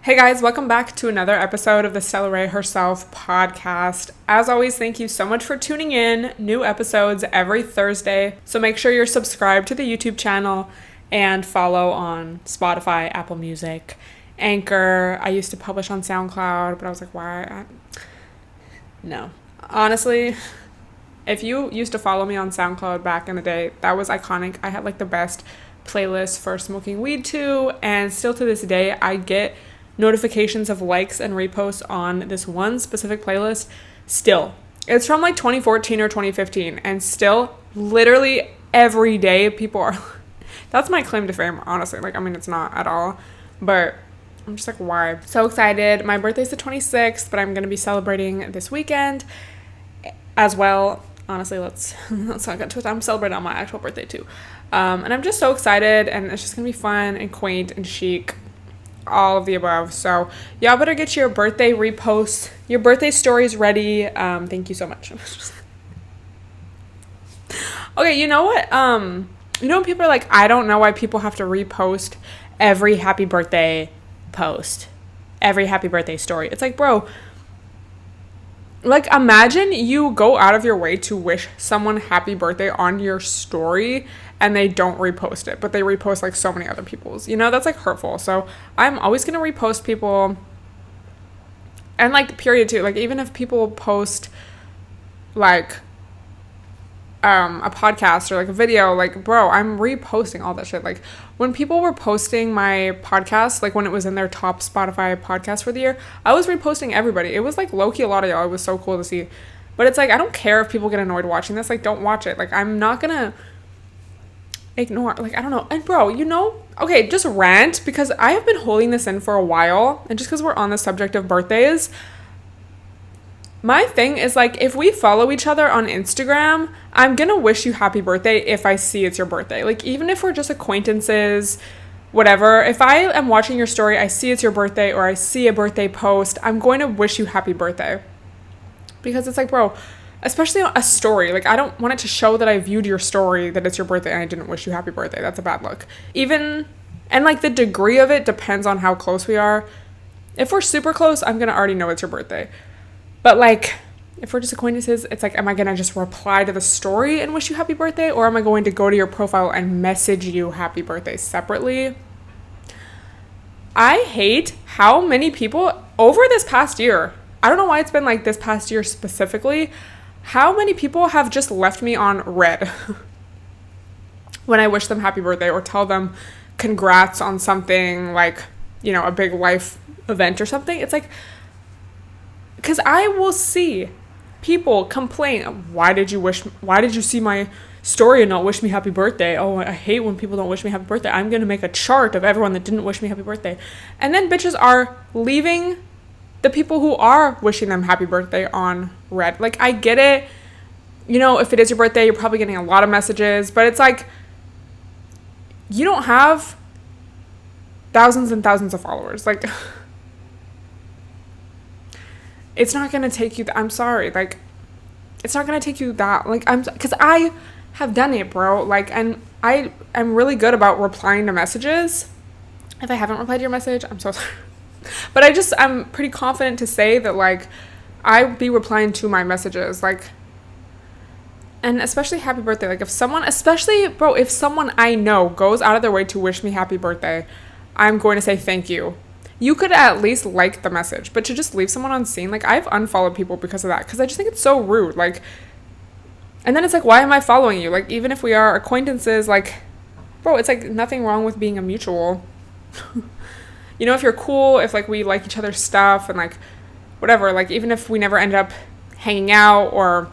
Hey guys, welcome back to another episode of the Stella Herself podcast. As always, thank you so much for tuning in. New episodes every Thursday. So make sure you're subscribed to the YouTube channel and follow on Spotify, Apple Music, Anchor. I used to publish on SoundCloud, but I was like, why? No. Honestly, if you used to follow me on SoundCloud back in the day, that was iconic. I had like the best playlist for smoking weed to, and still to this day, I get notifications of likes and reposts on this one specific playlist still. It's from like 2014 or 2015, and still literally every day people are that's my claim to fame, honestly. Like, I mean, it's not at all, but I'm just like, why? So excited. My birthday's the 26th, but I'm gonna be celebrating this weekend as well. Honestly, let's not get to it. I'm celebrating on my actual birthday too, and I'm just so excited, and it's just gonna be fun and quaint and chic, all of the above. So y'all better get your birthday reposts, your birthday stories ready. Thank you so much. Okay, you know what? When people are like, I don't know why people have to repost every happy birthday post, every happy birthday story. It's like, bro, like, imagine you go out of your way to wish someone happy birthday on your story and they don't repost it, but they repost like so many other people's. That's like hurtful. So I'm always going to repost people. And like, period too. Like, even if people post like a podcast or like a video, like, bro, I'm reposting all that shit. Like, when people were posting my podcast, like when it was in their top Spotify podcast for the year, I was reposting everybody. It was like low-key a lot of y'all. It was so cool to see. But it's like, I don't care if people get annoyed watching this. Like, don't watch it. Like, I'm not gonna ignore, like, I don't know. And bro, okay, just rant, because I have been holding this in for a while, and just because we're on the subject of birthdays, my thing is, like, if we follow each other on Instagram, I'm gonna wish you happy birthday if I see it's your birthday. Like, even if we're just acquaintances, whatever, if I am watching your story, I see it's your birthday, or I see a birthday post, I'm going to wish you happy birthday. Because it's like, bro, especially a story, like, I don't want it to show that I viewed your story that it's your birthday and I didn't wish you happy birthday. That's a bad look. And like, the degree of it depends on how close we are. If we're super close, I'm gonna already know it's your birthday. But like, if we're just acquaintances, it's like, am I gonna just reply to the story and wish you happy birthday, or am I going to go to your profile and message you happy birthday separately? I hate how many people over this past year, I don't know why it's been like this past year specifically, how many people have just left me on red when I wish them happy birthday or tell them congrats on something, like, a big life event or something. It's like, because I will see people complain, why did you see my story and not wish me happy birthday? Oh, I hate when people don't wish me happy birthday. I'm going to make a chart of everyone that didn't wish me happy birthday. And then bitches are leaving the people who are wishing them happy birthday on red. Like, I get it. If it is your birthday, you're probably getting a lot of messages, but it's like, you don't have thousands and thousands of followers. Like, it's not going to take you, I'm sorry. Like, it's not going to take you that, like, because I have done it, bro. Like, and I am really good about replying to messages. If I haven't replied to your message, I'm so sorry. But I'm pretty confident to say that, like, I be replying to my messages, like, and especially happy birthday. Like, if someone I know goes out of their way to wish me happy birthday, I'm going to say thank you. You could at least like the message, but to just leave someone on scene, like, I've unfollowed people because of that, because I just think it's so rude. Like, and then it's like, why am I following you? Like, even if we are acquaintances, like, bro, it's like nothing wrong with being a mutual. If you're cool, if, like, we like each other's stuff and, like, whatever, like, even if we never end up hanging out or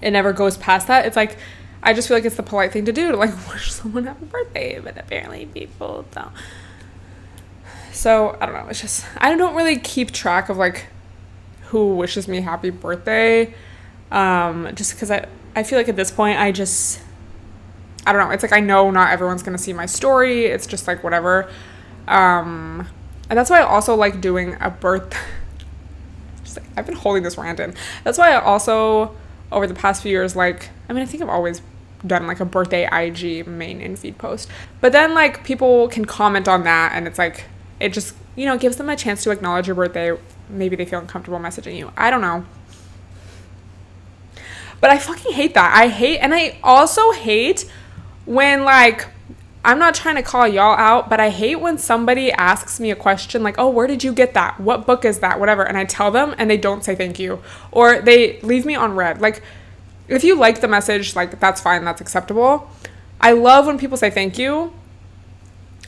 it never goes past that, it's like, I just feel like it's the polite thing to do to, like, wish someone happy birthday, but apparently people don't. So, I don't know, it's just, I don't really keep track of, like, who wishes me happy birthday, just because I feel like at this point, I don't know, it's like, I know not everyone's gonna see my story, it's just, like, whatever. And that's why I also like doing a I've been holding this rant in. That's why I also, over the past few years, like, I mean, I think I've always done like a birthday IG main in feed post, but then like people can comment on that, and it's like, it just gives them a chance to acknowledge your birthday. Maybe they feel uncomfortable messaging you. I don't know. But I fucking hate that. And I also hate when, like, I'm not trying to call y'all out, but I hate when somebody asks me a question like, oh, where did you get that? What book is that? Whatever. And I tell them and they don't say thank you. Or they leave me on red. Like, if you like the message, like, that's fine. That's acceptable. I love when people say thank you.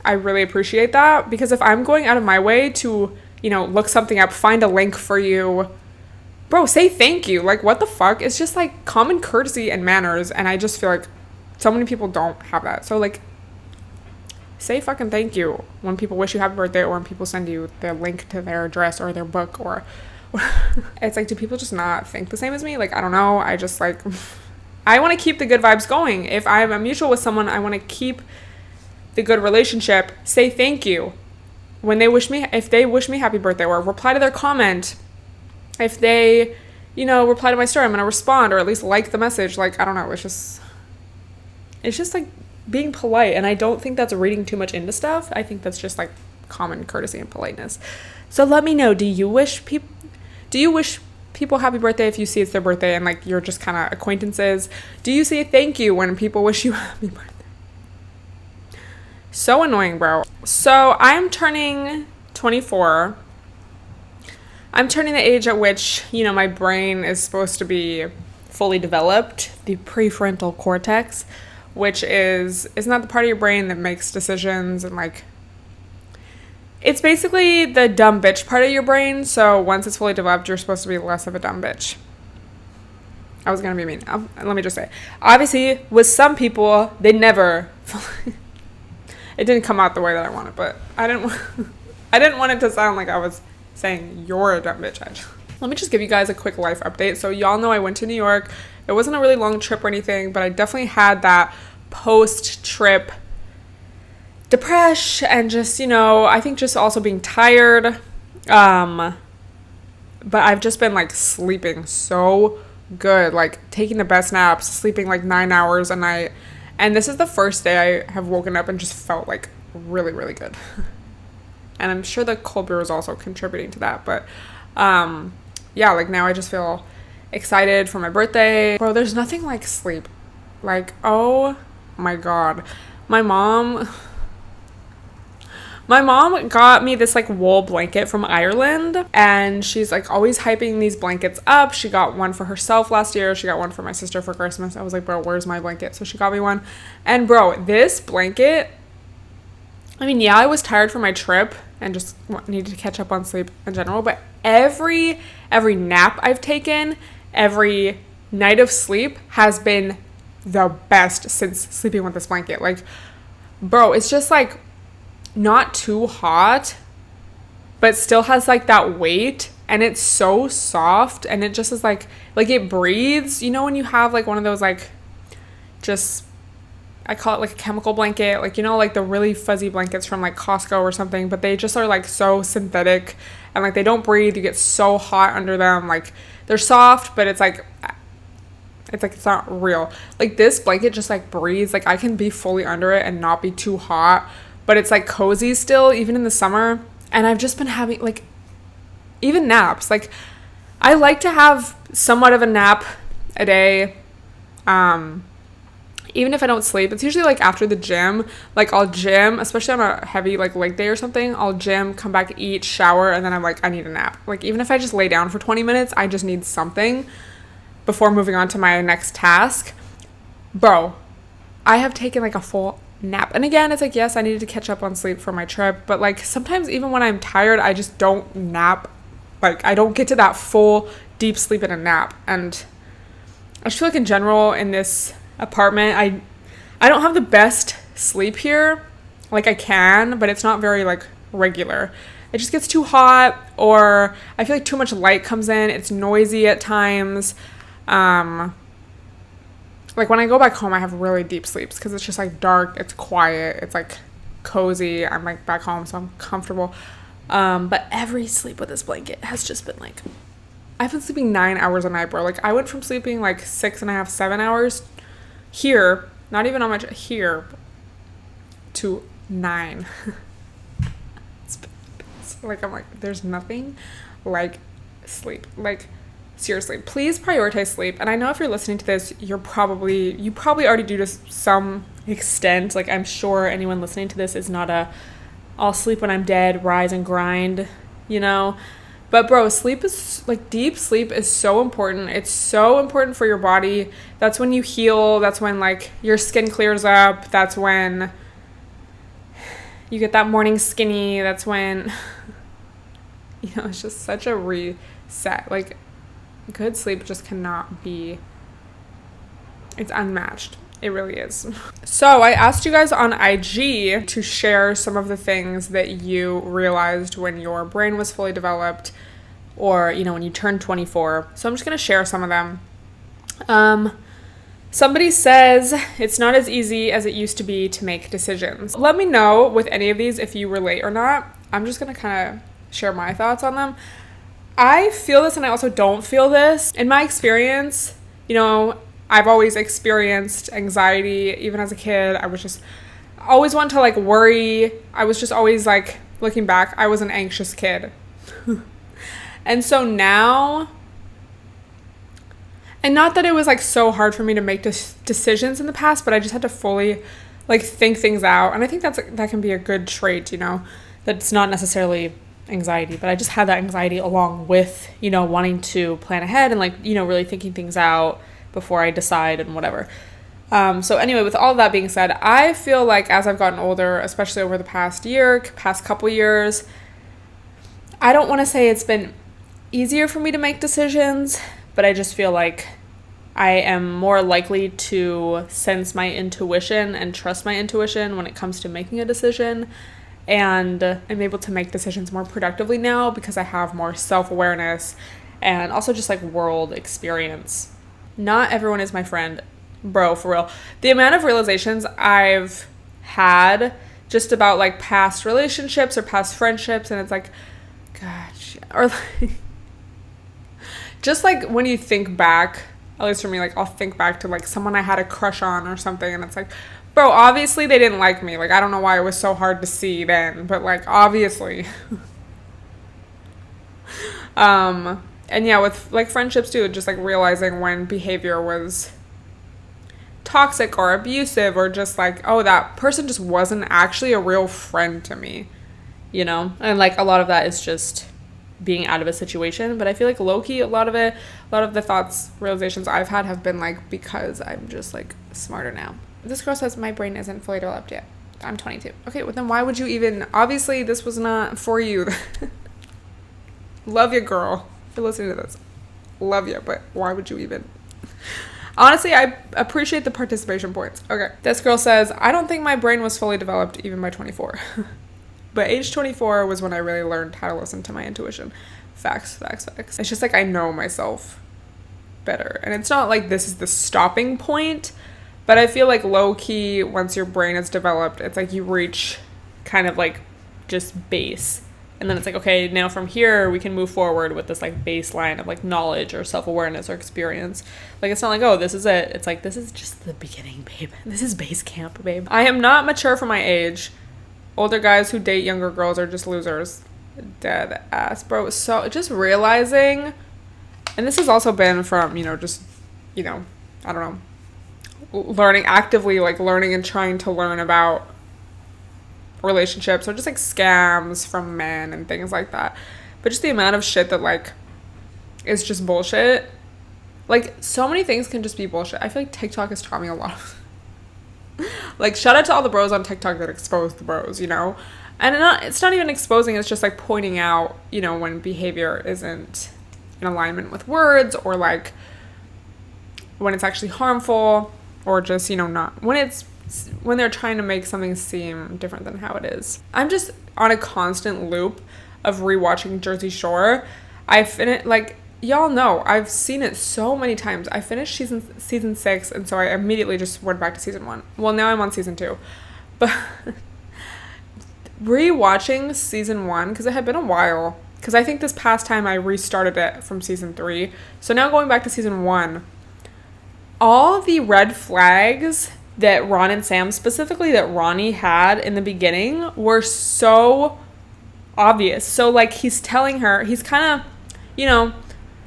I really appreciate that, because if I'm going out of my way to, look something up, find a link for you, bro, say thank you. Like, what the fuck? It's just like common courtesy and manners. And I just feel like so many people don't have that. So, like, say fucking thank you when people wish you happy birthday, or when people send you the link to their address or their book, or it's like, do people just not think the same as me? Like, I don't know. I just, like, I want to keep the good vibes going. If I'm a mutual with someone, I want to keep the good relationship. Say thank you when if they wish me happy birthday, or reply to their comment. If they, reply to my story, I'm going to respond, or at least like the message. Like, I don't know. It's just like being polite. And I don't think that's reading too much into stuff. I think that's just like common courtesy and politeness. So let me know, do you wish people happy birthday if you see it's their birthday and, like, you're just kind of acquaintances? Do you say thank you when people wish you happy birthday? So annoying, bro. So I'm turning 24. I'm turning the age at which, my brain is supposed to be fully developed, the prefrontal cortex, which is not the part of your brain that makes decisions, and, like, it's basically the dumb bitch part of your brain. So once it's fully developed, you're supposed to be less of a dumb bitch. I was going to be mean. Let me just say, obviously, with some people, they never... It didn't come out the way that I wanted, but I didn't want it to sound like I was saying you're a dumb bitch. Let me just give you guys a quick life update. So y'all know I went to New York. It wasn't a really long trip or anything, but I definitely had that post-trip depression and just, I think just also being tired. But I've just been, like, sleeping so good, like taking the best naps, sleeping like 9 hours a night. And this is the first day I have woken up and just felt, like, really, really good. And I'm sure the cold brew is also contributing to that. But, yeah, like, now I just feel excited for my birthday. Bro, there's nothing like sleep. Like, oh my God. My mom got me this, like, wool blanket from Ireland, and she's, like, always hyping these blankets up. She got one for herself last year. She got one for my sister for Christmas. I was like, bro, where's my blanket? So she got me one. And, bro, this blanket, I mean, yeah, I was tired from my trip and just needed to catch up on sleep in general, but every nap I've taken, every night of sleep has been the best since sleeping with this blanket. Like, bro, it's just, like, not too hot, but still has, like, that weight, and it's so soft, and it just is like it breathes. You know when you have, like, one of those, like, just, I call it, like, a chemical blanket, like, like the really fuzzy blankets from, like, Costco or something, but they just are, like, so synthetic, and, like, they don't breathe. You get so hot under them. Like, they're soft, but it's not real. Like, this blanket just, like, breathes. Like, I can be fully under it and not be too hot, but it's, like, cozy still, even in the summer. And I've just been having, like, even naps. Like, I like to have somewhat of a nap a day, even if I don't sleep. It's usually, like, after the gym. Like, I'll gym, especially on a heavy, like, leg day or something. I'll gym, come back, eat, shower, and then I'm like, I need a nap. Like, even if I just lay down for 20 minutes, I just need something before moving on to my next task. Bro, I have taken, like, a full nap. And again, it's like, yes, I needed to catch up on sleep for my trip, but, like, sometimes even when I'm tired, I just don't nap. Like, I don't get to that full deep sleep in a nap. And I just feel like in general in this apartment, I don't have the best sleep here. Like, I can, but it's not very, like, regular. It just gets too hot, or I feel like too much light comes in. It's noisy at times. Like, when I go back home, I have really deep sleeps because it's just, like, dark, it's quiet, it's, like, cozy. I'm, like, back home, so I'm comfortable. But every sleep with this blanket has just been, like, I've been sleeping 9 hours a night, bro. Like, I went from sleeping, like, 6.5, 7 hours here, not even on my here, to 9. It's been the best. Like, I'm like, there's nothing like sleep. Like, seriously, please prioritize sleep. And I know if you're listening to this, you probably already do to some extent. Like, I'm sure anyone listening to this is not a I'll sleep when I'm dead, rise and grind, you know? But bro, sleep is like, deep sleep is so important. It's so important for your body. That's when you heal. That's when like your skin clears up. That's when you get that morning skinny. That's when, you know, it's just such a reset. Like, good sleep just cannot be, it's unmatched. It really is. So I asked you guys on IG to share some of the things that you realized when your brain was fully developed, or, you know, when you turned 24. So I'm just going to share some of them. Somebody says it's not as easy as it used to be to make decisions. Let me know with any of these if you relate or not. I'm just going to kind of share my thoughts on them. I feel this and I also don't feel this. In my experience, you know, I've always experienced anxiety. Even as a kid, I was just always want to like worry. I was just always like, looking back, I was an anxious kid. And so now, and not that it was like so hard for me to make decisions in the past, but I just had to fully like think things out. And I think that can be a good trait, you know, that's not necessarily anxiety, but I just had that anxiety along with, you know, wanting to plan ahead and like, you know, really thinking things out before I decide and whatever. So anyway, with all of that being said, I feel like as I've gotten older, especially over the past couple years, I don't want to say it's been easier for me to make decisions, but I just feel like I am more likely to sense my intuition and trust my intuition when it comes to making a decision. And I'm able to make decisions more productively now because I have more self-awareness and also just like world experience. Not everyone is my friend, bro, for real. The amount of realizations I've had just about like past relationships or past friendships, and it's like, gosh, or like, just like when you think back, at least for me, like I'll think back to like someone I had a crush on or something, and it's like, bro, obviously they didn't like me. Like, I don't know why it was so hard to see then, but like obviously. And yeah, with like friendships too, just like realizing when behavior was toxic or abusive, or just like, oh, that person just wasn't actually a real friend to me, you know? And like a lot of that is just being out of a situation. But I feel like low-key, a lot of the thoughts, realizations I've had have been like because I'm just like smarter now. This girl says my brain isn't fully developed yet. I'm 22. Okay, well then why would you even, obviously this was not for you. Love you, girl. For listening to this, love you, but why would you even? Honestly, I appreciate the participation points. Okay, this girl says I don't think my brain was fully developed even by 24, but age 24 was when I really learned how to listen to my intuition. Facts. It's just like I know myself better, and it's not like this is the stopping point, but I feel like low-key once your brain is developed, it's like you reach kind of like just base. And then it's like, okay, now from here, we can move forward with this, like, baseline of, like, knowledge or self-awareness or experience. Like, it's not like, oh, this is it. It's like, this is just the beginning, babe. This is base camp, babe. I am not mature for my age. Older guys who date younger girls are just losers. Dead ass, bro. So, just realizing, and this has also been from, you know, just, you know, I don't know, actively learning and trying to learn about relationships or just like scams from men and things like that. But just the amount of shit that like is just bullshit. Like so many things can just be bullshit. I feel like TikTok has taught me a lot of like shout out to all the bros on TikTok that expose the bros, you know. And it's not even exposing, it's just like pointing out, you know, when behavior isn't in alignment with words, or like when it's actually harmful, or just, you know, not when they're trying to make something seem different than how it is. I'm just on a constant loop of rewatching Jersey Shore. I finished, like, y'all know, I've seen it so many times. I finished season 6, and so I immediately just went back to season 1. Well, now I'm on season 2. But rewatching season 1, because it had been a while, because I think this past time I restarted it from season 3. So now going back to season 1, all the red flags that Ron and Sam, specifically that Ronnie had in the beginning, were so obvious. So like he's telling her, he's kind of, you know,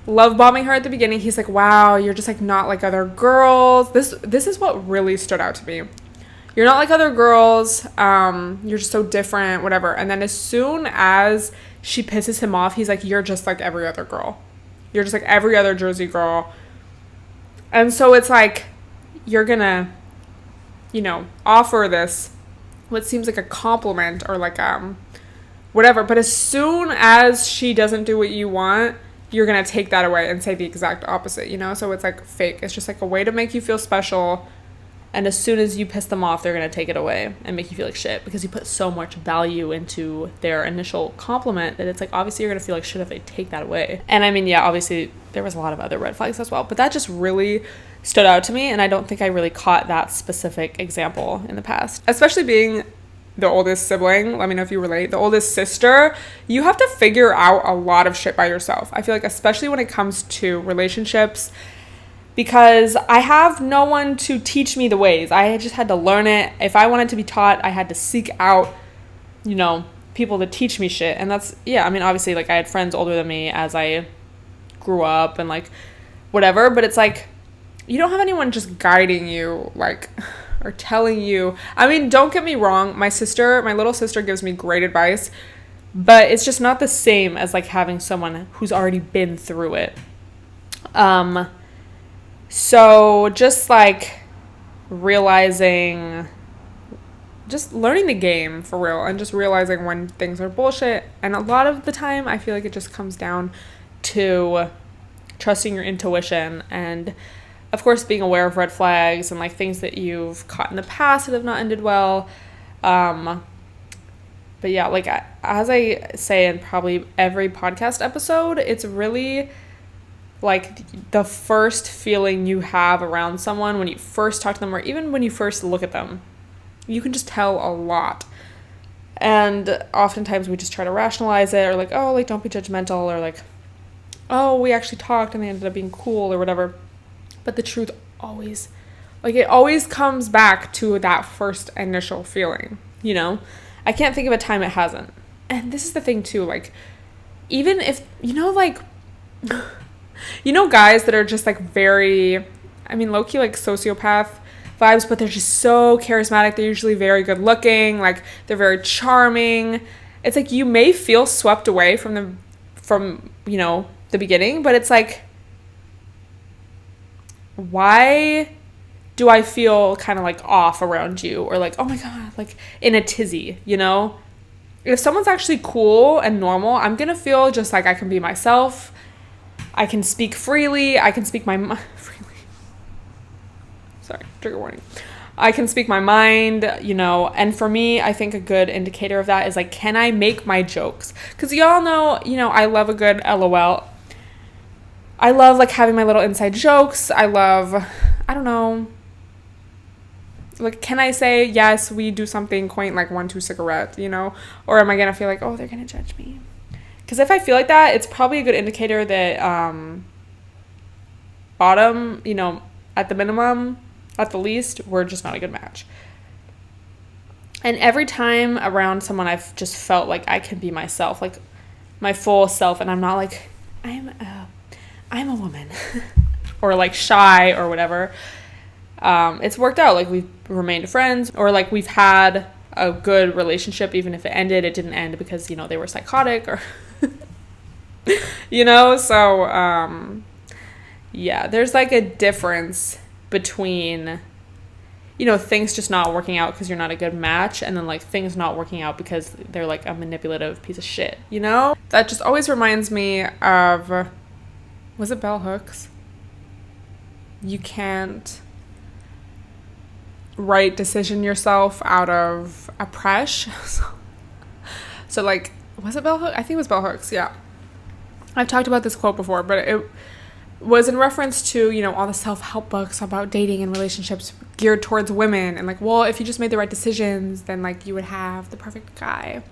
love bombing her at the beginning. He's like, wow, you're just like not like other girls. This is what really stood out to me. You're not like other girls. You're just so different, whatever. And then as soon as she pisses him off, he's like, you're just like every other girl. You're just like every other Jersey girl. And so it's like, you're gonna, you know, offer this, what seems like a compliment or like, whatever. But as soon as she doesn't do what you want, you're gonna take that away and say the exact opposite, you know? So it's like fake. It's just like a way to make you feel special. And as soon as you piss them off, they're going to take it away and make you feel like shit because you put so much value into their initial compliment that it's like, obviously, you're going to feel like shit if they take that away. And I mean, yeah, obviously, there was a lot of other red flags as well. But that just really stood out to me. And I don't think I really caught that specific example in the past. Especially being the oldest sibling. Let me know if you relate. The oldest sister. You have to figure out a lot of shit by yourself. I feel like especially when it comes to relationships, because I have no one to teach me the ways. I just had to learn it. If I wanted to be taught, I had to seek out, you know, people to teach me shit. And that's, yeah, I mean, obviously, like, I had friends older than me as I grew up and, like, whatever. But it's like, you don't have anyone just guiding you, like, or telling you. I mean, don't get me wrong. My little sister gives me great advice. But it's just not the same as, like, having someone who's already been through it. So just like realizing, just learning the game for real and just realizing when things are bullshit. And a lot of the time I feel like it just comes down to trusting your intuition and of course being aware of red flags and like things that you've caught in the past that have not ended well. But yeah, like as I say in probably every podcast episode, it's really like the first feeling you have around someone when you first talk to them or even when you first look at them. You can just tell a lot. And oftentimes we just try to rationalize it or like, oh, like don't be judgmental or like, oh, we actually talked and they ended up being cool or whatever. But the truth always, like it always comes back to that first initial feeling, you know? I can't think of a time it hasn't. And this is the thing too, like even if, you know, like... You know guys that are just like very, I mean low-key like sociopath vibes, but they're just so charismatic. They're usually very good looking, like they're very charming. It's like you may feel swept away from you know the beginning, but it's like, why do I feel kind of like off around you or like, oh my god, like in a tizzy, you know? If someone's actually cool and normal, I'm gonna feel just like I can be myself. I can speak freely. I can speak my mind. Freely. Sorry, trigger warning. I can speak my mind, you know. And for me, I think a good indicator of that is like, can I make my jokes? Because y'all know, you know, I love a good LOL. I love like having my little inside jokes. I love, I don't know. Like, can I say, yes, we do something quaint like 1-2 cigarette, you know? Or am I going to feel like, oh, they're going to judge me? Because if I feel like that, it's probably a good indicator that bottom, you know, at the minimum, at the least, we're just not a good match. And every time around someone, I've just felt like I can be myself, like my full self. And I'm not like, I'm a woman or like shy or whatever. It's worked out. Like we've remained friends or like we've had a good relationship. Even if it ended, it didn't end because, you know, they were psychotic or... you know, so yeah, there's like a difference between, you know, things just not working out because you're not a good match and then like things not working out because they're like a manipulative piece of shit, you know? That just always reminds me of, was it Bell Hooks? You can't right decision yourself out of a pressure. So like, was it Bell Hooks? I think it was Bell Hooks, yeah. I've talked about this quote before, but it was in reference to, you know, all the self-help books about dating and relationships geared towards women. And like, well, if you just made the right decisions, then like you would have the perfect guy.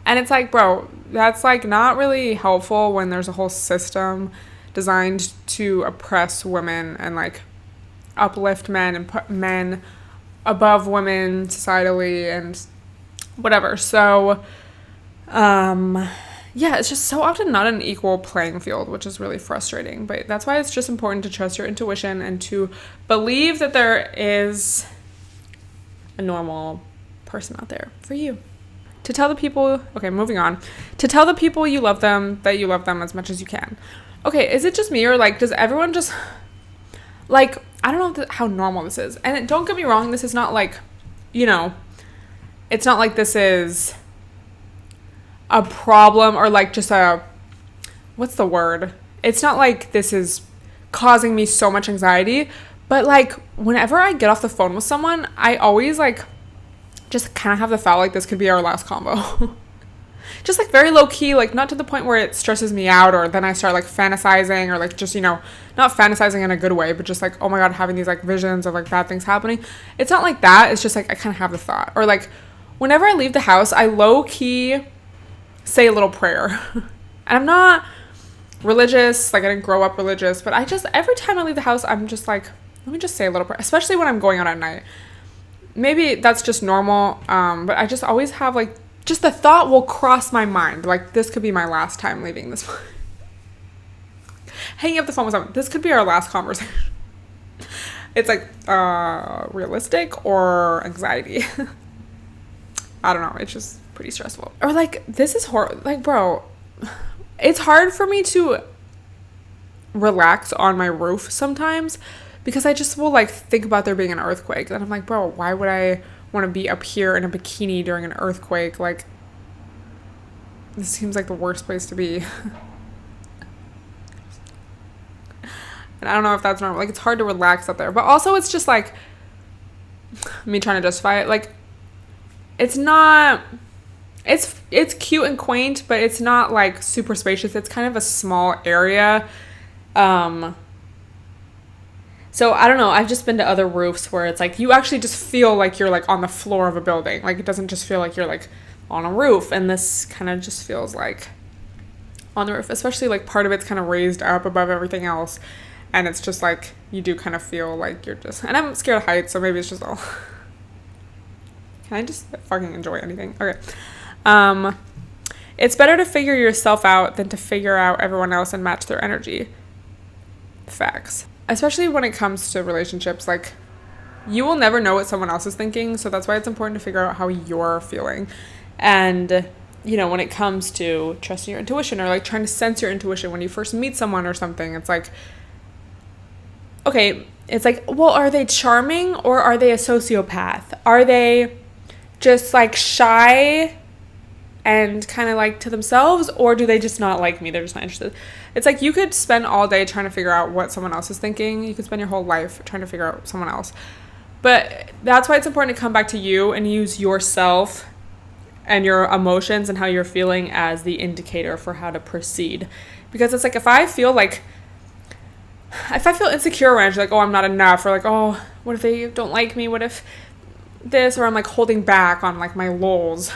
And it's like, bro, that's like not really helpful when there's a whole system designed to oppress women and like uplift men and put men above women societally and whatever. So... Yeah, it's just so often not an equal playing field, which is really frustrating. But that's why it's just important to trust your intuition and to believe that there is a normal person out there for you. To tell the people, okay, moving on. To tell the people you love them that you love them as much as you can. Okay, is it just me, or like, does everyone just, like, I don't know how normal this is. And don't get me wrong, this is not like, you know, it's not like this is a problem or like just a, what's the word? It's not like this is causing me so much anxiety, but like whenever I get off the phone with someone, I always like just kind of have the thought like this could be our last combo. Just like very low key, like not to the point where it stresses me out or then I start like fantasizing or like just, you know, not fantasizing in a good way, but just like, oh my God, having these like visions of like bad things happening. It's not like that. It's just like I kind of have the thought. Or like whenever I leave the house, I low key say a little prayer. And I'm not religious, like I didn't grow up religious, but I just, every time I leave the house, I'm just like, let me just say a little prayer, especially when I'm going out at night. Maybe that's just normal, but I just always have like, just the thought will cross my mind, like this could be my last time leaving this hanging up the phone with someone, this could be our last conversation. It's like realistic or anxiety. I don't know, it's just pretty stressful. Or like, this is horrible. Like, bro, it's hard for me to relax on my roof sometimes because I just will like think about there being an earthquake. And I'm like, bro, why would I want to be up here in a bikini during an earthquake? Like, this seems like the worst place to be. And I don't know if that's normal. Like, it's hard to relax up there. But also, it's just like me trying to justify it. Like, it's not, it's cute and quaint, but it's not like super spacious. It's kind of a small area. So I don't know. I've just been to other roofs where it's like you actually just feel like you're like on the floor of a building. Like, it doesn't just feel like you're like on a roof. And this kind of just feels like on the roof, especially like part of it's kind of raised up above everything else. And it's just like, you do kind of feel like you're just, and I'm scared of heights, so maybe it's just all, can I just fucking enjoy anything? Okay. It's better to figure yourself out than to figure out everyone else and match their energy. Facts. Especially when it comes to relationships, like, you will never know what someone else is thinking, so that's why it's important to figure out how you're feeling. And, you know, when it comes to trusting your intuition or like trying to sense your intuition when you first meet someone or something, it's like, okay, it's like, well, are they charming or are they a sociopath? Are they just like shy and kind of like to themselves, or do they just not like me? They're just not interested. It's like you could spend all day trying to figure out what someone else is thinking. You could spend your whole life trying to figure out someone else. But that's why it's important to come back to you and use yourself and your emotions and how you're feeling as the indicator for how to proceed. Because it's like, if I feel insecure around you, like, oh, I'm not enough, or like, oh, what if they don't like me? What if this? Or I'm like holding back on like my lulls.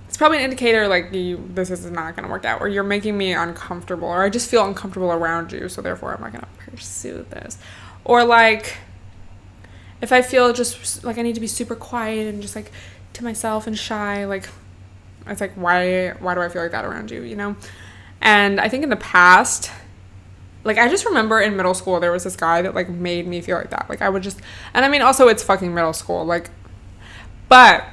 It's probably an indicator like this is not going to work out, or you're making me uncomfortable, or I just feel uncomfortable around you, so therefore I'm not going to pursue this. Or like, if I feel just like I need to be super quiet and just like to myself and shy, like, it's like, why do I feel like that around you, you know? And I think in the past, like, I just remember in middle school, there was this guy that, like, made me feel like that. Like, I would just, and I mean, also, it's fucking middle school, like, but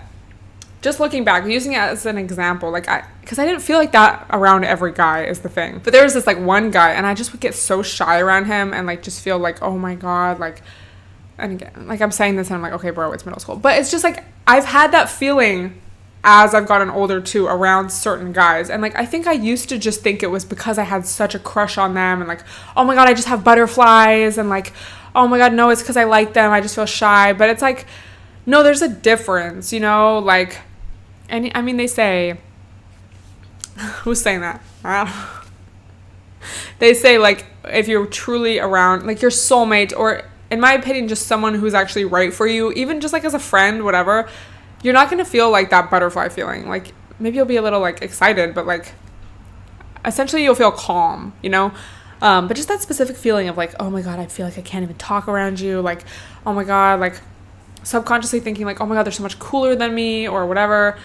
just looking back, using it as an example, like, because I didn't feel like that around every guy is the thing. But there was this, like, one guy, and I just would get so shy around him and, like, just feel like, oh, my God, like, and again, like, I'm saying this, and I'm like, okay, bro, it's middle school. But it's just, like, I've had that feeling as I've gotten older too around certain guys, and like I think I used to just think it was because I had such a crush on them, and like, oh my God, I just have butterflies, and like, oh my God, no, it's because I like them, I just feel shy. But it's like, no, there's a difference, you know, like, and I mean, they say, who's saying that? I don't know. They say, like, if you're truly around like your soulmate, or in my opinion just someone who's actually right for you, even just like as a friend, whatever, you're not going to feel like that butterfly feeling. Like, maybe you'll be a little, like, excited, but, like, essentially you'll feel calm, you know? But just that specific feeling of, like, oh, my God, I feel like I can't even talk around you. Like, oh, my God, like, subconsciously thinking like, oh my God, they're so much cooler than me or whatever.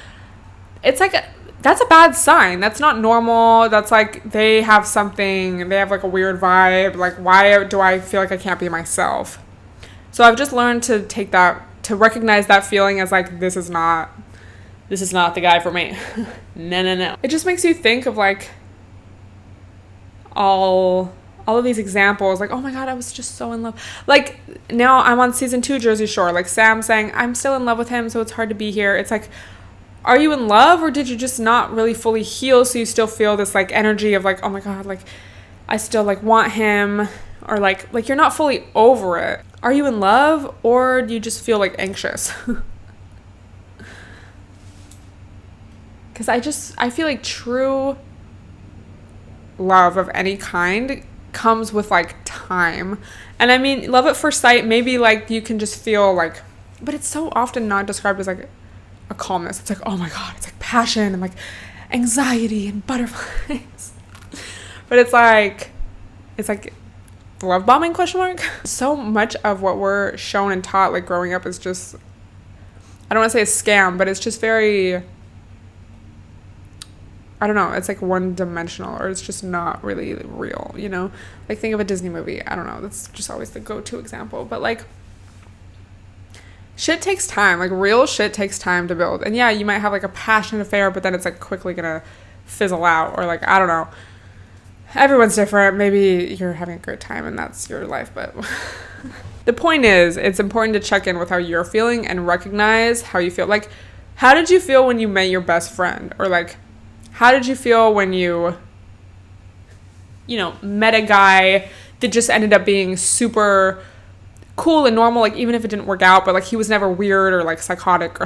It's like, that's a bad sign. That's not normal. That's like, they have like a weird vibe. Like, why do I feel like I can't be myself? So I've just learned to to recognize that feeling as like, this is not the guy for me. No. It just makes you think of like all of these examples, like, oh my God, I was just so in love. Like, now I'm on season 2 Jersey Shore, like Sam saying, I'm still in love with him, so it's hard to be here. It's like, are you in love, or did you just not really fully heal, so you still feel this like energy of like, oh my God, like I still like want him, or like you're not fully over it. Are you in love, or do you just feel like anxious? Because I feel like true love of any kind comes with like time. And I mean, love at first sight, maybe like you can just feel like, but it's so often not described as like a calmness. It's like, oh my God, it's like passion and like anxiety and butterflies. But it's like love bombing ? So much of what we're shown and taught like growing up is just, I don't want to say a scam, but it's just very, I don't know, it's like one-dimensional, or it's just not really real, you know? Like, think of a Disney movie. I don't know, that's just always the go-to example. But, like, shit takes time. Like, real shit takes time to build. And, yeah, you might have, like, a passionate affair, but then it's, like, quickly gonna fizzle out. Or, like, I don't know. Everyone's different. Maybe you're having a great time and that's your life, but... The point is, it's important to check in with how you're feeling and recognize how you feel. Like, how did you feel when you met your best friend? Or, like... How did you feel when you met a guy that just ended up being super cool and normal, like, even if it didn't work out, but, like, he was never weird or, like, psychotic or...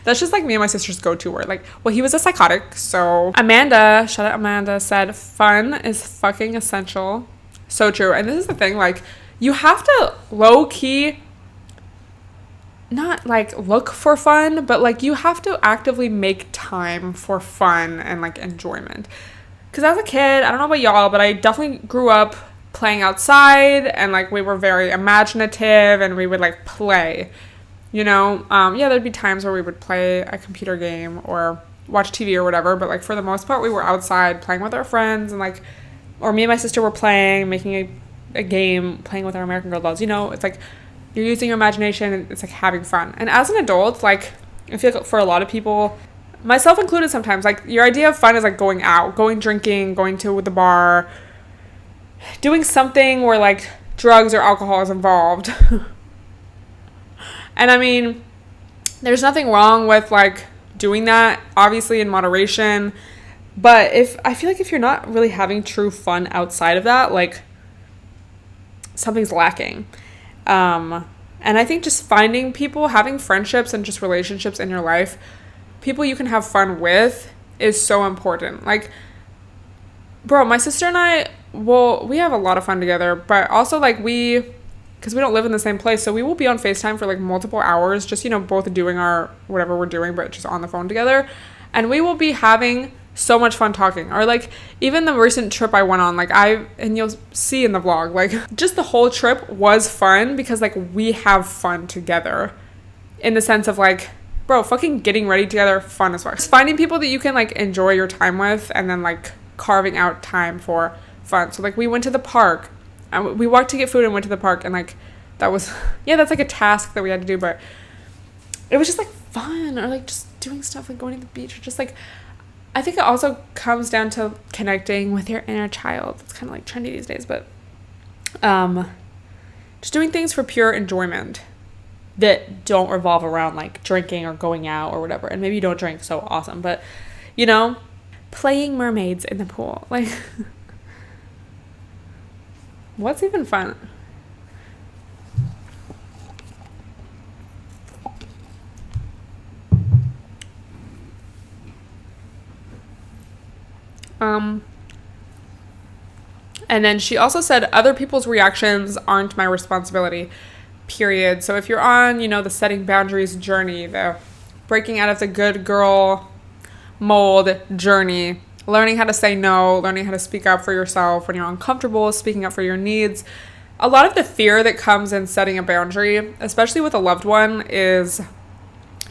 That's just, like, me and my sister's go-to word. Like, well, he was a psychotic, so... Amanda, shout out Amanda, said, fun is fucking essential. So true. And this is the thing, like, you have to low-key... not like look for fun, but like you have to actively make time for fun and like enjoyment. Because as a kid, I don't know about y'all, but I definitely grew up playing outside, and like we were very imaginative and we would like play, yeah, there'd be times where we would play a computer game or watch TV or whatever, but like for the most part we were outside playing with our friends, and like, or me and my sister were playing, making a game, playing with our American Girl dolls. It's like you're using your imagination, and it's like having fun. And as an adult, like I feel like for a lot of people, myself included sometimes, like your idea of fun is like going out, going drinking, going to the bar, doing something where like drugs or alcohol is involved. And I mean, there's nothing wrong with like doing that, obviously in moderation. But I feel like if you're not really having true fun outside of that, like something's lacking. And I think just finding people, having friendships and just relationships in your life, people you can have fun with, is so important. Like, bro, my sister and I, well, we have a lot of fun together, but also like because we don't live in the same place, so we will be on FaceTime for like multiple hours, just, both doing our whatever we're doing, but just on the phone together. And we will be having so much fun talking. Or like even the recent trip I went on, like and you'll see in the vlog, like just the whole trip was fun because like we have fun together, in the sense of like, bro, fucking getting ready together, fun as fuck. Just finding people that you can like enjoy your time with, and then like carving out time for fun. So like we went to the park, and we walked to get food and went to the park, and like that was, yeah, that's like a task that we had to do, but it was just like fun. Or like just doing stuff like going to the beach, or just like, I think it also comes down to connecting with your inner child. It's kind of like trendy these days, but just doing things for pure enjoyment that don't revolve around like drinking or going out or whatever. And maybe you don't drink, so awesome, but playing mermaids in the pool, like what's even fun? And then she also said, other people's reactions aren't my responsibility, period. So if you're on, the setting boundaries journey, the breaking out of the good girl mold journey, learning how to say no, learning how to speak up for yourself when you're uncomfortable, speaking up for your needs, a lot of the fear that comes in setting a boundary, especially with a loved one, is,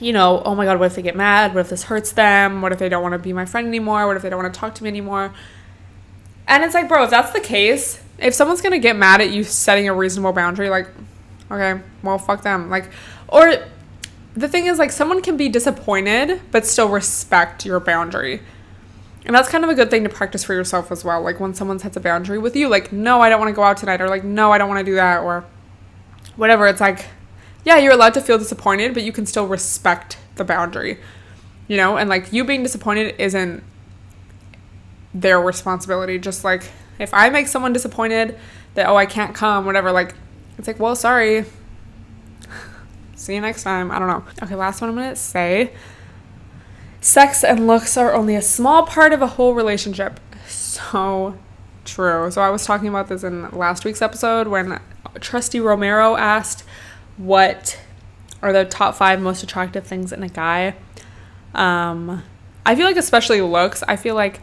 you know, oh my God, what if they get mad? What if this hurts them? What if they don't want to be my friend anymore? What if they don't want to talk to me anymore? And it's like, bro, if that's the case, if someone's going to get mad at you setting a reasonable boundary, like, okay, well, fuck them. Like, or the thing is, like, someone can be disappointed but still respect your boundary. And that's kind of a good thing to practice for yourself as well. Like, when someone sets a boundary with you, like, no, I don't want to go out tonight, or like, no, I don't want to do that, or whatever. It's like, yeah, you're allowed to feel disappointed, but you can still respect the boundary, you know? And like, you being disappointed isn't their responsibility. Just like, if I make someone disappointed that, oh, I can't come, whatever, like, it's like, well, sorry. See you next time. I don't know. Okay, last one I'm going to say. Sex and looks are only a small part of a whole relationship. So true. So I was talking about this in last week's episode when Trusty Romero asked what are the top 5 most attractive things in a guy. I feel like especially looks, I feel like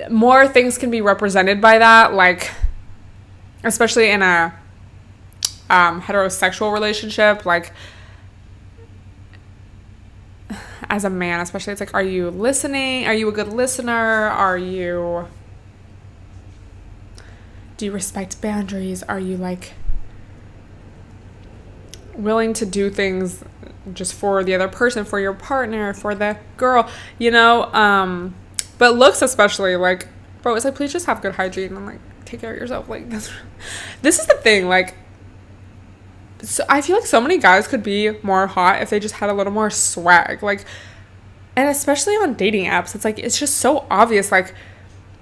more things can be represented by that, like especially in a heterosexual relationship, like as a man especially, it's like, are you listening? Are you a good listener? Do you respect boundaries? Are you like willing to do things just for the other person, for your partner, for the girl, you know? But looks especially, like, bro, it's like, please just have good hygiene and like take care of yourself. Like, this is the thing, like, so I feel like so many guys could be more hot if they just had a little more swag, like, and especially on dating apps, it's like, it's just so obvious. Like,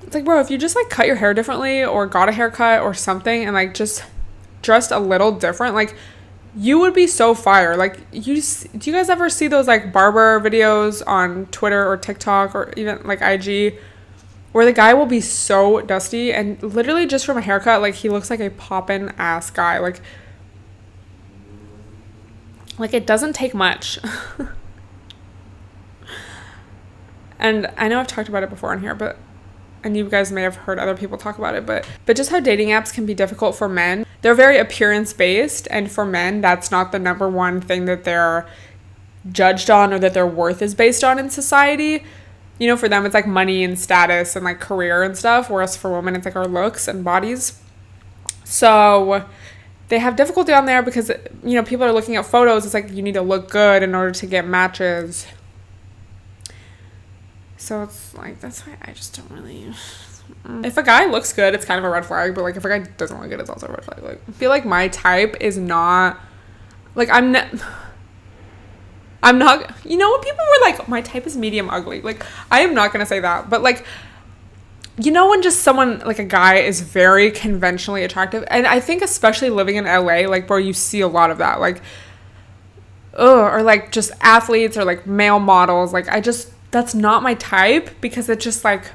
it's like, bro, if you just like cut your hair differently or got a haircut or something and like just dressed a little different, like, you would be so fire. Like, do you guys ever see those like barber videos on Twitter or TikTok or even like IG where the guy will be so dusty and literally just from a haircut, like, he looks like a poppin' ass guy. Like it doesn't take much. And I know I've talked about it before on here, and you guys may have heard other people talk about it, but just how dating apps can be difficult for men. They're very appearance based, and for men, that's not the number one thing that they're judged on or that their worth is based on in society. You know, for them, it's like money and status and like career and stuff, whereas for women, it's like our looks and bodies. So they have difficulty on there because, you know, people are looking at photos. It's like, you need to look good in order to get matches. So it's like, that's why I just don't really... If a guy looks good, it's kind of a red flag, but like if a guy doesn't look good, it's also a red flag. Like, I feel like my type is not... Like, I'm not... You know, when people were like, my type is medium ugly. Like, I am not going to say that. But like, you know, when just someone, like a guy is very conventionally attractive, and I think especially living in LA, like, bro, you see a lot of that, like, or like just athletes or like male models, like, that's not my type, because it's just like,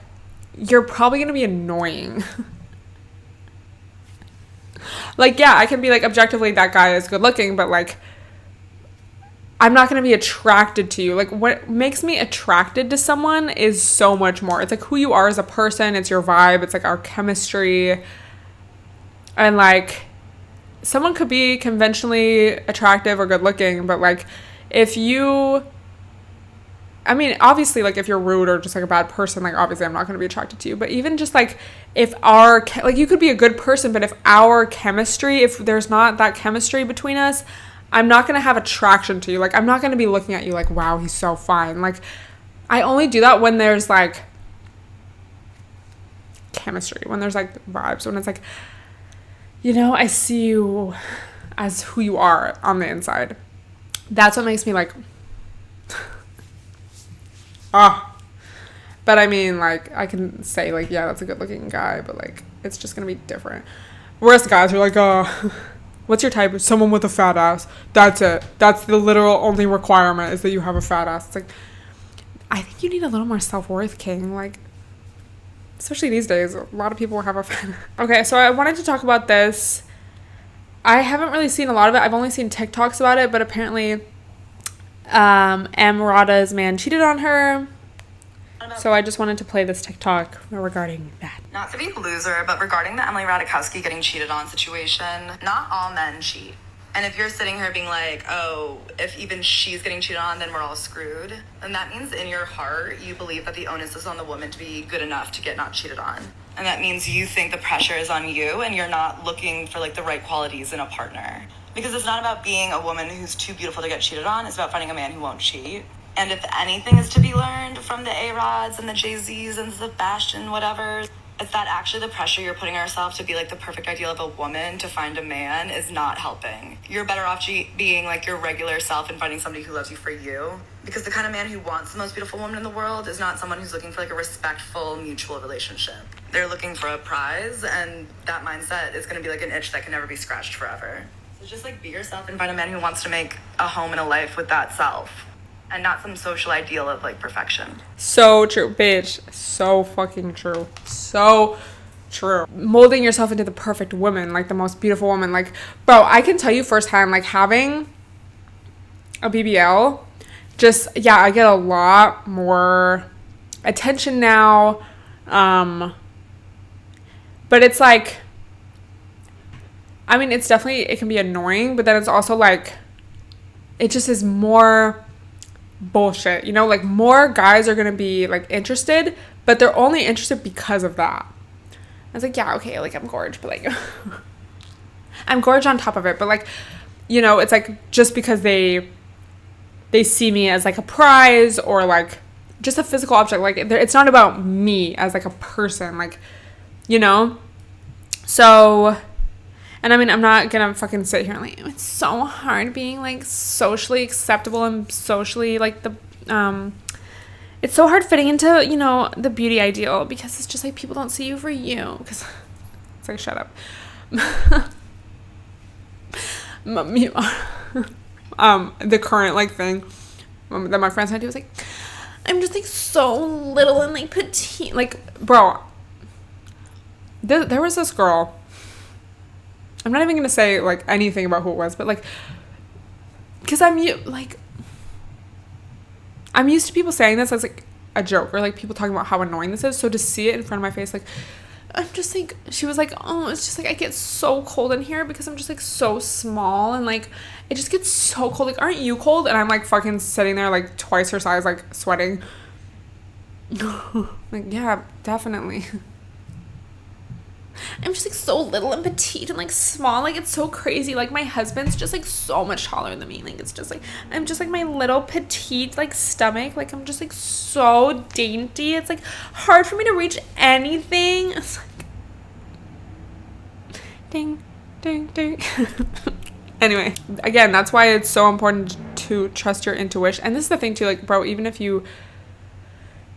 you're probably gonna be annoying. Like, yeah, I can be like, objectively, that guy is good looking, but like, I'm not going to be attracted to you. Like, what makes me attracted to someone is so much more. It's like who you are as a person. It's your vibe. It's like our chemistry. And like, someone could be conventionally attractive or good looking, but like, I mean, obviously, like, if you're rude or just like a bad person, like, obviously I'm not going to be attracted to you. But even just like, if like, you could be a good person, but if there's not that chemistry between us, I'm not going to have attraction to you. Like, I'm not going to be looking at you like, wow, he's so fine. Like, I only do that when there's like chemistry, when there's like vibes, when it's like, you know, I see you as who you are on the inside. That's what makes me like, But I mean, like, I can say like, yeah, that's a good looking guy, but like, it's just going to be different. Whereas the guys are like, what's your type? Someone with a fat ass. That's it. That's the literal only requirement, is that you have a fat ass. It's like, I think you need a little more self-worth, King. Like, especially these days, a lot of people have a fat ass. Okay, so I wanted to talk about this. I haven't really seen a lot of it. I've only seen TikToks about it, but apparently emrata's man cheated on her. So I just wanted to play this TikTok regarding that. Not to be a loser, but regarding the Emily Ratajkowski getting cheated on situation, not all men cheat. And if you're sitting here being like, oh, if even she's getting cheated on, then we're all screwed, then that means in your heart, you believe that the onus is on the woman to be good enough to get not cheated on. And that means you think the pressure is on you and you're not looking for like the right qualities in a partner. Because it's not about being a woman who's too beautiful to get cheated on. It's about finding a man who won't cheat. And if anything is to be learned from the A-Rods and the Jay-Z's and the Sebastian whatever, it's that actually the pressure you're putting yourself to be like the perfect ideal of a woman to find a man is not helping. You're better off being like your regular self and finding somebody who loves you for you. Because the kind of man who wants the most beautiful woman in the world is not someone who's looking for like a respectful mutual relationship. They're looking for a prize, and that mindset is going to be like an itch that can never be scratched forever. So just like be yourself and find a man who wants to make a home and a life with that self. And not some social ideal of like perfection. So true, bitch. So fucking true. So true. Molding yourself into the perfect woman, like the most beautiful woman. Like, bro, I can tell you firsthand, like having a BBL, just, yeah, I get a lot more attention now. But it's like, I mean, it's definitely, it can be annoying, but then it's also like, it just is more bullshit, you know, like more guys are gonna be like interested, but they're only interested because of that. I was like, yeah, okay, like I'm gorgeous, but like I'm gorgeous on top of it, but like, you know, it's like just because they see me as like a prize or like just a physical object, like it's not about me as like a person, like, you know. So, and I mean, I'm not gonna fucking sit here and like, it's so hard being like socially acceptable and socially like it's so hard fitting into, you know, the beauty ideal, because it's just like people don't see you for you, because it's like, shut up. The current like thing that my friends had to do was like, I'm just like so little and like petite, like, bro, there was this girl, I'm not even gonna say like anything about who it was, but like, because I'm used to people saying this as like a joke, or like people talking about how annoying this is. So to see it in front of my face, like, I'm just like, she was like, oh, it's just like I get so cold in here because I'm just like so small, and like it just gets so cold. Like, aren't you cold? And I'm like fucking sitting there like twice her size, like sweating. Like, yeah, definitely. I'm just like so little and petite and like small, like it's so crazy. Like my husband's just like so much taller than me, like it's just like I'm just like my little petite like stomach, like I'm just like so dainty, it's like hard for me to reach anything. It's like ding ding ding. Anyway, again, that's why it's so important to trust your intuition. And this is the thing too, like, bro, even if you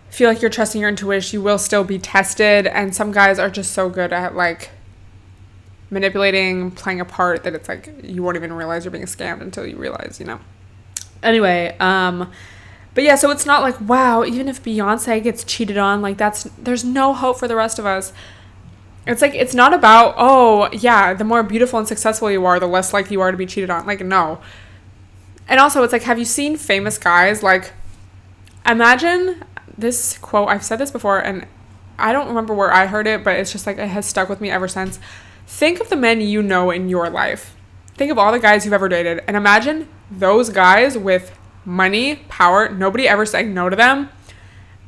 feel like you're trusting your intuition, you will still be tested, and some guys are just so good at like manipulating, playing a part, that it's like you won't even realize you're being scammed until you realize, you know. Anyway, but yeah, so it's not like, wow, even if Beyonce gets cheated on, like there's no hope for the rest of us. It's like, it's not about, oh yeah, the more beautiful and successful you are, the less likely you are to be cheated on. Like, no. And also, it's like, have you seen famous guys? Like, imagine this quote, I've said this before, and I don't remember where I heard it, but it's just like, it has stuck with me ever since. Think of the men you know in your life. Think of all the guys you've ever dated, and imagine those guys with money, power, nobody ever saying no to them.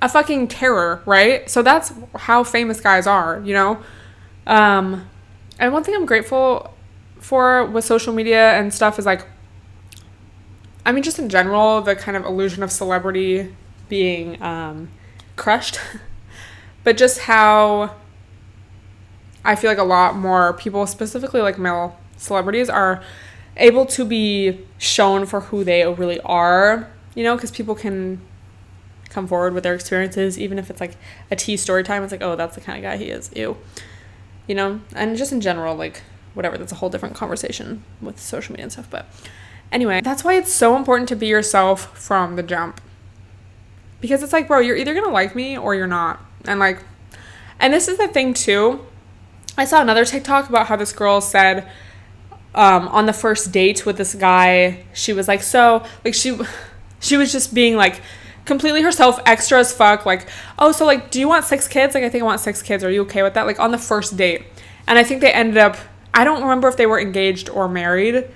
A fucking terror, right? So that's how famous guys are, you know? And one thing I'm grateful for with social media and stuff is like, I mean, just in general, the kind of illusion of celebrity being crushed, but just how I feel like a lot more people, specifically like male celebrities, are able to be shown for who they really are, you know, because people can come forward with their experiences, even if it's like a tea story time. It's like, oh, that's the kind of guy he is, ew, you know. And just in general, like, whatever, that's a whole different conversation with social media and stuff. But anyway, that's why it's so important to be yourself from the jump. Because it's like, bro, you're either going to like me or you're not. And like, and this is the thing too. I saw another TikTok about how this girl said on the first date with this guy, she was like, so, like, she was just being like completely herself, extra as fuck. Like, oh, so like, do you want 6 kids? Like, I think I want 6 kids. Are you okay with that? Like, on the first date. And I think they ended up, I don't remember if they were engaged or married,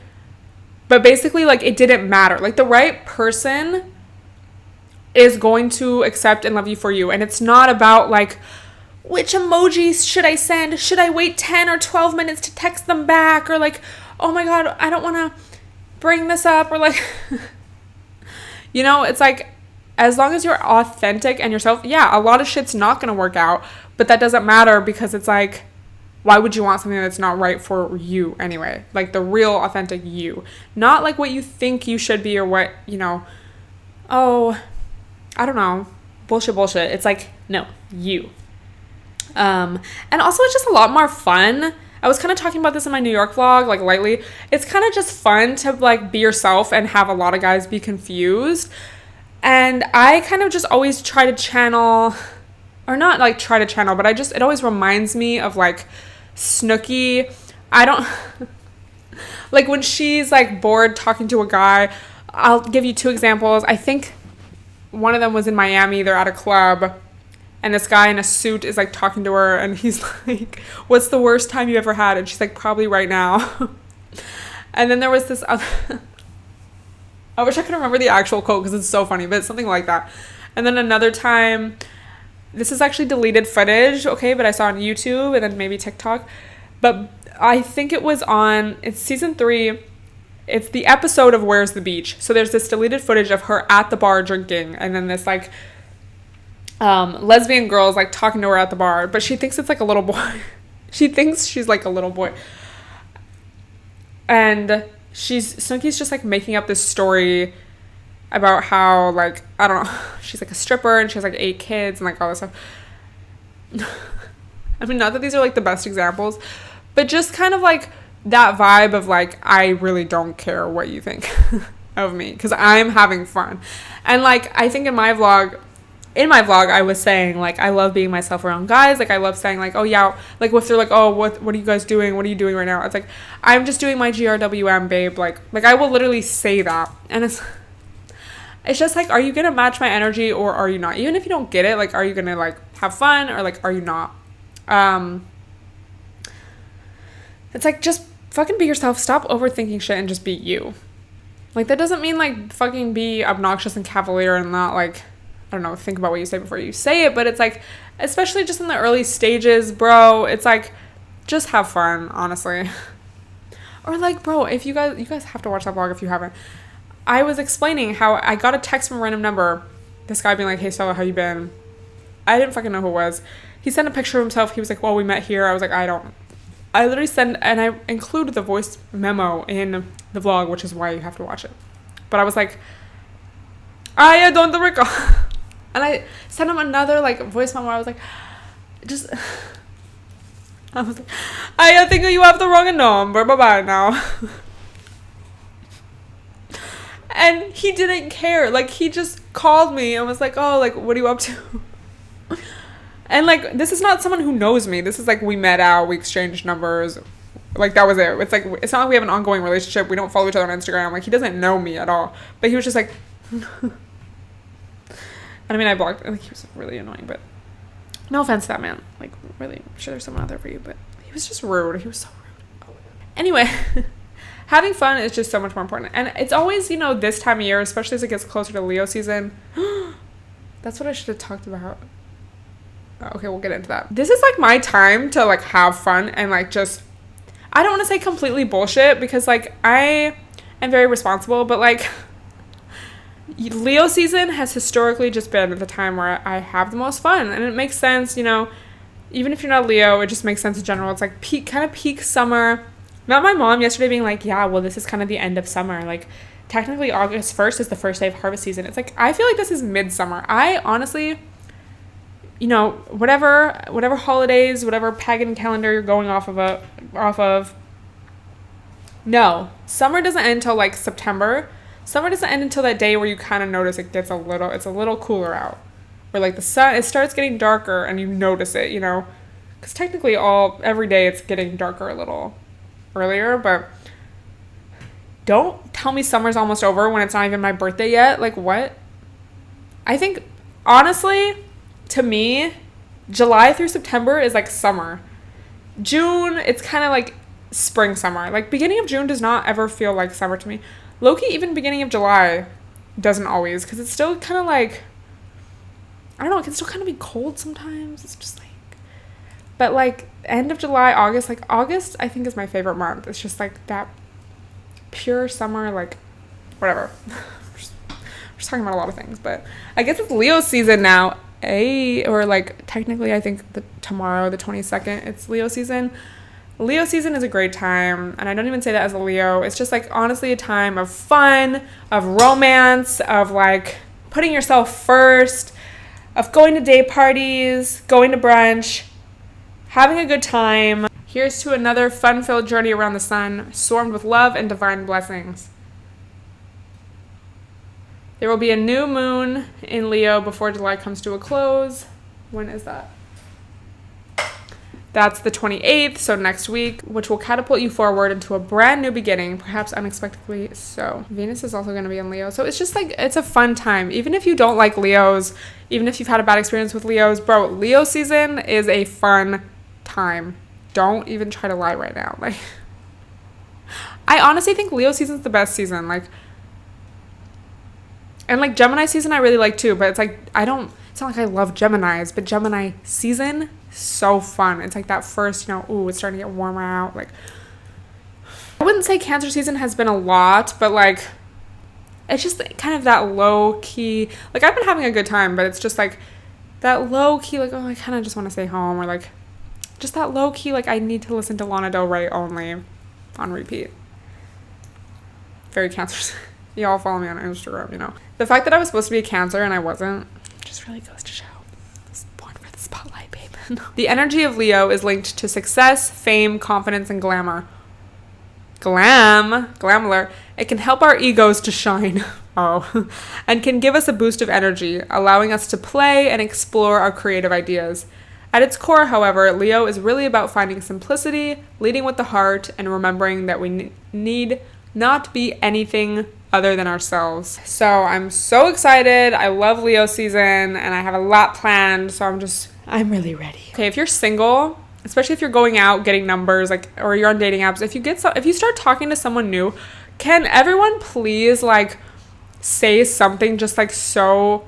but basically, like, it didn't matter. Like, the right person is going to accept and love you for you. And it's not about, like, which emojis should I send? Should I wait 10 or 12 minutes to text them back? Or, like, oh my God, I don't want to bring this up. Or, like, you know, it's like, as long as you're authentic and yourself, yeah, a lot of shit's not going to work out. But that doesn't matter, because it's like, why would you want something that's not right for you anyway? Like, the real authentic you. Not like what you think you should be, or what, you know, oh, I don't know, bullshit. It's like, no, you. And also, it's just a lot more fun. I was kind of talking about this in my New York vlog, like, lightly. It's kind of just fun to, like, be yourself and have a lot of guys be confused. And I kind of just always try to channel, or not like try to channel, but it always reminds me of, like, Snooki. I don't like, when she's, like, bored talking to a guy. I'll give you 2 examples. I think one of them was in Miami. They're at a club, and this guy in a suit is, like, talking to her, and he's like, what's the worst time you ever had? And she's like, probably right now. And then there was this other I wish I could remember the actual quote, because it's so funny, but it's something like that. And then another time, this is actually deleted footage, okay, but I saw on YouTube and then maybe TikTok. But I think it's season 3. It's the episode of Where's the Beach. So there's this deleted footage of her at the bar drinking, and then this, like, lesbian girl is, like, talking to her at the bar, but she thinks it's, like, a little boy. She thinks she's, like, a little boy. And Snooki's just, like, making up this story about how, like, I don't know, she's, like, a stripper and she has, like, 8 kids and, like, all this stuff. I mean, not that these are, like, the best examples, but just kind of, like, that vibe of, like, I really don't care what you think of me, because I'm having fun. And, like, I think in my vlog, I was saying, like, I love being myself around guys. Like, I love saying, like, oh, yeah, like, if they're like, oh, what are you guys doing? What are you doing right now? It's like, I'm just doing my GRWM, babe. Like, I will literally say that. And it's just, like, are you going to match my energy, or are you not? Even if you don't get it, like, are you going to, like, have fun, or, like, are you not? It's like, just fucking be yourself. Stop overthinking shit and just be you. Like, that doesn't mean, like, fucking be obnoxious and cavalier and not, like, I don't know, think about what you say before you say it. But it's like, especially just in the early stages, bro, it's like, just have fun, honestly. Or, like, bro, if you guys have to watch that vlog if you haven't. I was explaining how I got a text from a random number. This guy being like, hey, Stella, how you been? I didn't fucking know who it was. He sent a picture of himself. He was like, well, we met here. I was like, I literally send, and I include the voice memo in the vlog, which is why you have to watch it. But I was like, I don't recall. And I sent him another, like, voice memo. I was like, I think you have the wrong number. Bye-bye now. And he didn't care. Like, he just called me and was like, oh, like, what are you up to? And, like, this is not someone who knows me. This is, like, we met out, we exchanged numbers. Like, that was it. It's, like, it's not like we have an ongoing relationship. We don't follow each other on Instagram. Like, he doesn't know me at all. But he was just, like... I mean, I blocked... Like, he was really annoying, but... No offense to that man. Like, really, I'm sure there's someone out there for you, but... He was just rude. He was so rude. Anyway... Having fun is just so much more important. And it's always, you know, this time of year, especially as it gets closer to Leo season. That's what I should have talked about. Okay, we'll get into that. This is, like, my time to, like, have fun and, like, just... I don't want to say completely bullshit, because, like, I am very responsible, but, like... Leo season has historically just been the time where I have the most fun. And it makes sense, you know, even if you're not Leo, it just makes sense in general. It's, like, peak summer... Not my mom yesterday being like, yeah, well, this is kind of the end of summer. Like, technically August 1st is the first day of harvest season. It's like, I feel like this is midsummer. I honestly, you know, whatever holidays, whatever pagan calendar you're going off of. No, summer doesn't end until, like, September. Summer doesn't end until that day where you kind of notice it's a little cooler out. Where, like, the sun, it starts getting darker and you notice it, you know. Because technically every day it's getting darker a little earlier, but don't tell me summer's almost over when it's not even my birthday yet. Like, what? I think, honestly, to me, July through September is like summer. June, it's kind of like spring, summer. Like, beginning of June does not ever feel like summer to me. Low-key, even beginning of July doesn't always, because it's still kind of like, I don't know, it can still kind of be cold sometimes. It's just like, but like end of July, August, like August I think is my favorite month. It's just like that pure summer, like whatever. We're just talking about a lot of things, but I guess it's Leo season now. Or like technically I think tomorrow, the 22nd, it's Leo season. Leo season is a great time, and I don't even say that as a Leo. It's just like honestly a time of fun, of romance, of like putting yourself first, of going to day parties, going to brunch, having a good time. Here's to another fun-filled journey around the sun, swarmed with love and divine blessings. There will be a new moon in Leo before July comes to a close. When is that? That's the 28th, so next week, which will catapult you forward into a brand new beginning, perhaps unexpectedly so. Venus is also going to be in Leo, so it's just like, it's a fun time. Even if you don't like Leos, even if you've had a bad experience with Leos, bro, Leo season is a fun time. Don't even try to lie right now. Like, I honestly think Leo season's the best season. Like, and like Gemini season I really like too, but it's like, it's not like I love Geminis, but Gemini season, so fun. It's like that first, ooh, it's starting to get warmer out. Like, I wouldn't say Cancer season has been a lot, but like, it's just kind of that low key, like I've been having a good time, but it's just like that low key, like, oh, I kind of just want to stay home, or like just that low key, like I need to listen to Lana Del Rey only on repeat. Very Cancer. Y'all follow me on Instagram, The fact that I was supposed to be a Cancer and I wasn't just really goes to show. I was born for the spotlight, babe. The energy of Leo is linked to success, fame, confidence, and glamour. Glamour. It can help our egos to shine. Oh. And can give us a boost of energy, allowing us to play and explore our creative ideas. At its core, however, Leo is really about finding simplicity, leading with the heart, and remembering that we need not be anything other than ourselves. So I'm so excited. I love Leo season and I have a lot planned. So I'm really ready. Okay, if you're single, especially if you're going out, getting numbers, like, or you're on dating apps, if you start talking to someone new, can everyone please like say something just like so,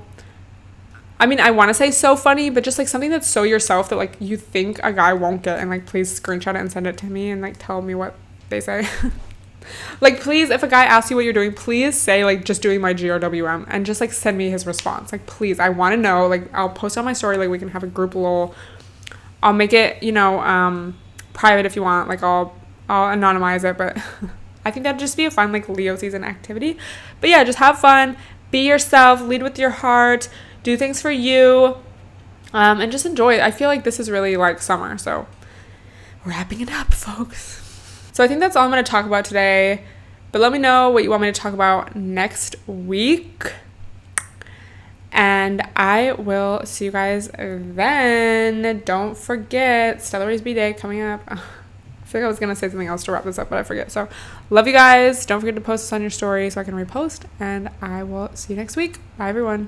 I mean, I want to say so funny, but just like something that's so yourself that like you think a guy won't get, and like please screenshot it and send it to me and like tell me what they say. Like, please, if a guy asks you what you're doing, please say, like, just doing my GRWM, and just, like, send me his response. Like, please, I want to know. Like, I'll post on my story. Like, we can have a group lol. I'll make it, private if you want. Like, I'll anonymize it, but I think that'd just be a fun, like, Leo season activity. But, yeah, just have fun. Be yourself. Lead with your heart. Do things for you. And just enjoy it. I feel like this is really, like, summer. So, wrapping it up, folks. So I think that's all I'm going to talk about today. But let me know what you want me to talk about next week. And I will see you guys then. Don't forget, Stella's bday coming up. I feel like I was going to say something else to wrap this up, but I forget. So love you guys. Don't forget to post this on your story so I can repost. And I will see you next week. Bye, everyone.